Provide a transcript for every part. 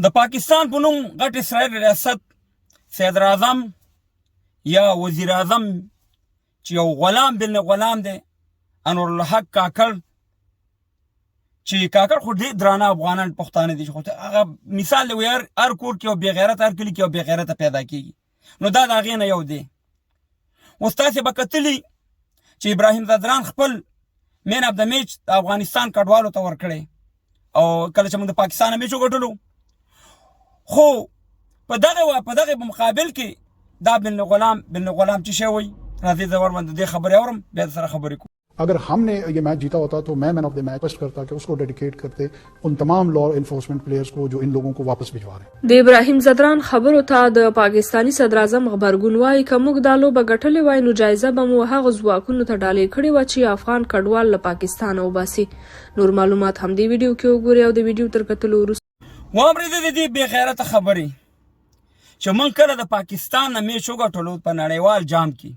د پاکستان په نوم غټ اسرائیل ریاست صدر اعظم یا وزیر اعظم چې یو غلام بن غلام دی انور الحق کاکړ چې کاکړ خو ډېر درانه افغانان پښتانه دي خو هغه مثال دی هر کور کې یو بې غیرت هر کلي کې یو بې غیرته پیدا کېږي نو دا د هغې نه یو دی اوس تاسې به کتلي چې ابراهیم ځدران خپل مین اف د میچ د افغانستان کډوالو ته ورکړی او کله چې موږ د پاکستان میچ وګټلو خو په دغه مقابل کې دا بن غلام چې شی وایي راځئ زه ورباندې دې خبرې اورم بیا سره خبرې کوو. अगर हमने ये मैच जीता होता तो मैं man of the match request करता कि उसको डेडिकेट करते उन तमाम लॉ एनफोर्समेंट प्लेयर्स को जो इन लोगों को वापस भिजवा रहे हैं. د ابراهیم ځدران خبرو ته د پاکستانی صدر اعظم غبرګون وایي که موږ دا لوبه ګټلې وای نو جایزه به مو هغه ځواکونو ته ډالۍ کړې وه چې افغان کډوال له پاکستانه وباسي. نور معلومات هم دې ویډیو کې وګورئ او د ویډیو تر کتلو وروسته واورېدې د دې بې غیرته خبرې چې موږ کله د پاکستان نه میچ وګټلو په نړیوال جام کې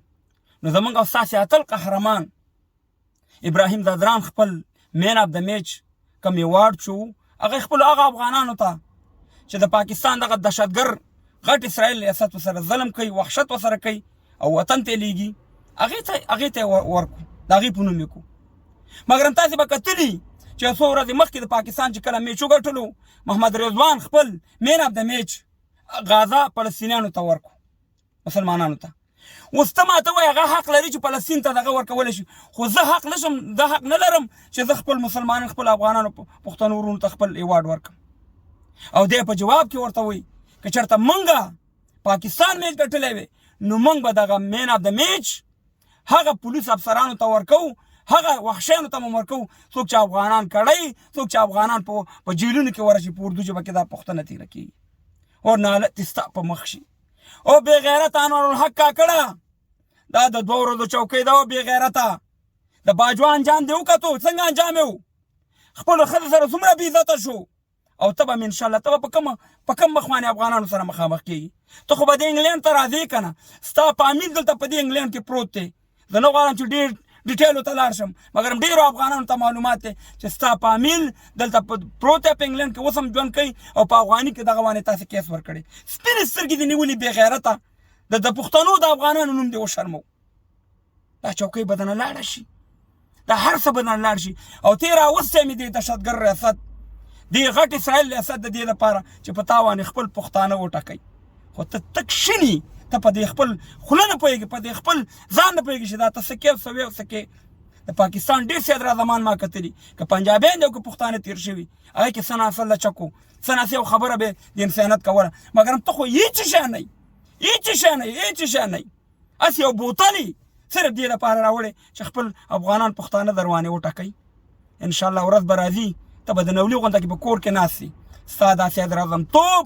نو زموږ او ستاسې اتل قهرمان ابراهیم ځدران خپل مین اف د میچ کوم ایوارډ شو هغه خپل هغه افغانانو ته چې د پاکستان دغه دهشتګر غټ اسرائیل ریاست ورسره ظلم کوي وحشت ورسره کوي او وطن ته لیږي هغې ته ورکړو د هغې په نوم یې کړو مګر تاسې به کتلي چې څو ورځې مخکې د پاکستان چې کله میچ وګټلو محمد رضوان خپل مین اف د میچ غازه فلسطینیانو ته ورکړو مسلمانانو ته اوس ته ماته وایي هغه حق لري چې فلسطین ته دغه ورکولی شي خو زه حق نه لرم چې زه خپل مسلمانان خپل افغانانو پښتنو ورونو ته خپل ایوارډ ورکړم او دی په جواب کې ورته وایي که چېرته موږ پاکستان میچ ګټلی وی نو موږ به دغه مین اف د میچ هغه پولیس افسرانو ته ورکوو هغه وحشیانو ته مو ورکوو څوک چې افغانان کړی څوک چې افغانان په جیلونو کې ورشي په اردو ژبه کې دا پوښتنه تېره کېږي او نالت دې ستا په مخ شي او بې غیرته انور الحق کاکړه دا د 2 ورځو چوکۍ ده او بې غیرته د باجوه انجام دې وکتو څنګه انجام یې خپلو ښځو سره څومره بې عزته شو او ته به انشاءالله ته به په کم مخ باندې افغانانو سره مخامخ کېږي ته خو به د انګلینډ ته راځې که نه ستا فامیل دلته په دې انګلینډ کې پروت دی زه نه غواړم چې ډېر ډیټیلو ته لاړ شم مګر ډېرو افغانانو ته معلومات دی چې ستا فامیل دلته پروت دی په انګلینډ کې اوس هم ژوند کوي او په افغاني کې دغه باندې تاسې کیس ورکړی سپینې سترګې دې نیولې بې غیرته د پښتنو د افغانانو نوم دې وشرمو دا چوکۍ به درنه لاړه شي دا هر څه به درنه لاړ شي او ته راوستی مې دې دهشتګر ریاست دې غټ اسرائیل ریاست د دې لپاره چې په تا باندې خپل پښتانه وټاکئ خو ته تک شني ته په دې خپل خوله نه پوهېږې په دې خپل ځان نه پوهېږې چې دا ته څه کې او څه وې او څه کې د پاکستان ډېر صدر اعظمان ما کتلي که پنجابیان دي او که پښتانه تېر شوي هغې کې څه ناڅه لچک و څه ناڅه یو خبره به د انسانیت کوله مګر ته خو هېڅ شی نه هېڅ شی نه هسې یو بوتل صرف دې لپاره راوړی چې خپل افغانان پښتانه در باندې وټاکئ انشاءالله ورځ به راځي ته به د نولي غونډه کې په کور کې ناست سي ستا دا صدر اعظم توب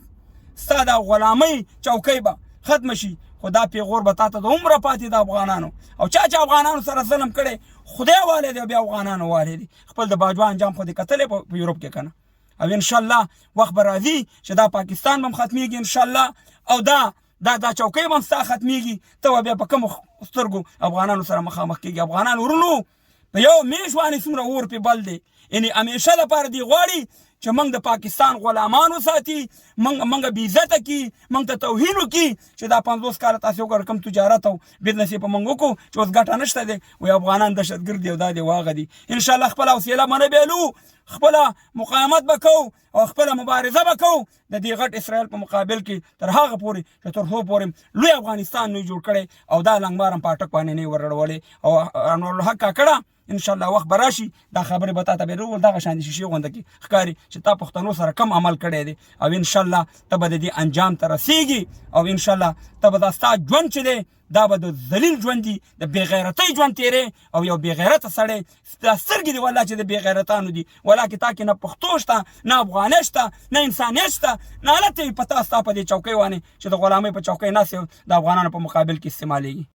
ستا دا غلامۍ چوکۍ به ختمه شي خو دا پیغور به تا ته د عمره پاتې د افغانانو او چا چې افغانانو سره ظلم کړی خدای والی دی او بیا افغانانو والی دی خپل د باجوه انجام خو دې کتلی په یوروپ کې که نه او انشاءالله وخت به راځي چې دا پاکستان به هم ختمیږي انشاءالله او دا چوکۍ به هم ستا ختمیږي ته به بیا په کومو سترګو افغانانو سره مخامخ کېږي افغانان ورونو په یو میش باندې څومره اور پې بل دی یعنې همیشه لپاره دی غواړي چې موږ د پاکستان غلامان وساتي موږ بې عزته کړي موږ ته توهین وکړي چې دا 50 کاله تاسې وګوره کوم تجارت او بزنس یې په موږ وکړو چې اوس ګټه نشته دی وایي افغانان دهشتګرد دي او دا دی واغه دي انشاءالله خپله حوصله به نه بیلو خپله مقاومت به کوو او خپله مبارزه به کوو د دې غټ اسرائیل په مقابل کې تر هغه پورې چې تر هغو پورې لوی افغانستان نه جوړ کړی او دا لنګمار هم پاټک باندې نه یې ورړولی او انور الحق کاکړه انشاءالله وخت به راشي دا خبرې به تا ته بیا دغه شان د شیشې غونډه کې ښکاري چې تا پښتنو سره کم عمل کړی دی او انشاءالله ته به د دې انجام ته رسیږي او انشاءالله ته به دا ستا ژوند چې دی دا به د ذلیل ژوند دی د بې غیرتۍ ژوند تېرې او یو بې غیرته سړی دا سترګې دي والله چې د بې غیرتانو دي والله کې تا کې نه پښتو شته نه افغانۍ شته نه انسانیت شته نه حالت یې په تا ستا په دې چوکۍ باندې چې د غلامۍ په چوکۍ ناست د افغانانو په مقابل کې استعمالېږي